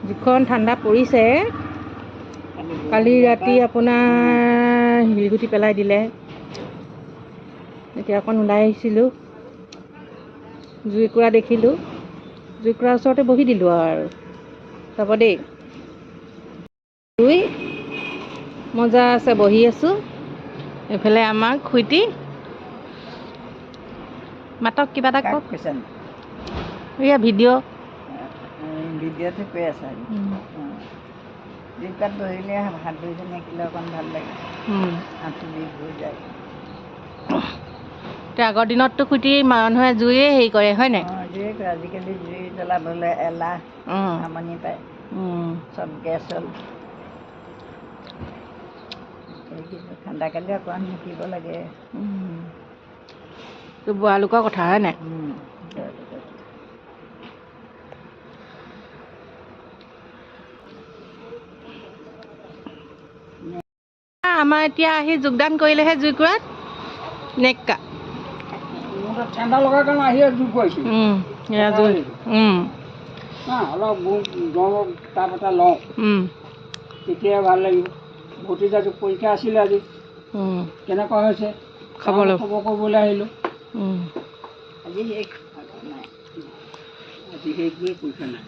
যিখন ঠাণ্ডা পৰিছে কালি ৰাতি আপোনাৰ শিলগুটি পেলাই দিলে। এতিয়া অকণ ওলাই আহিছিলোঁ, জুইকুৰা দেখিলোঁ, জুইকুৰাৰ ওচৰতে বহি দিলোঁ আৰু চাব দেই। জুই মজা আছে, বহি আছোঁ। এইফালে আমাৰ খুইটি মাতক কিবা এটা কওক। এয়া ভিডিঅ' ভিডিঅ'টো কৈ আছা। জুইকাত বহিলে হাত দুইজনী একিলে অকণ ভাল লাগে, হাতটো বিষ হৈ যায়। এতিয়া আগৰ দিনততো খুইটি মানুহে জুইয়ে হেৰি কৰে হয় নাই? জুইয়ে কৰে। আজিকালি জুই জ্বলাবলৈ এলাহ, আমনি পায়, চব গেছ হ'ল। কিন্তু ঠাণ্ডা কালি অকণমান শিকিব লাগে। বুঢ়া লোকৰ কথা হয় নাই? আমাৰ এতিয়া আহি যোগদান কৰিলেহে জুইকুৰাত নেক্কা ঠাণ্ডা লগাৰ কাৰণে আহি জুই কৰিছোঁ। অলপ গৰম তাপ এটা লওঁ, তেতিয়া ভাল লাগিব। ভতিজাটো পৰীক্ষা আছিলে আজি, কেনেকুৱা হৈছে খবৰ কৰিবলৈ আহিলোঁ। আজি শেষ নাই, আজি শেষ পৰীক্ষা নাই।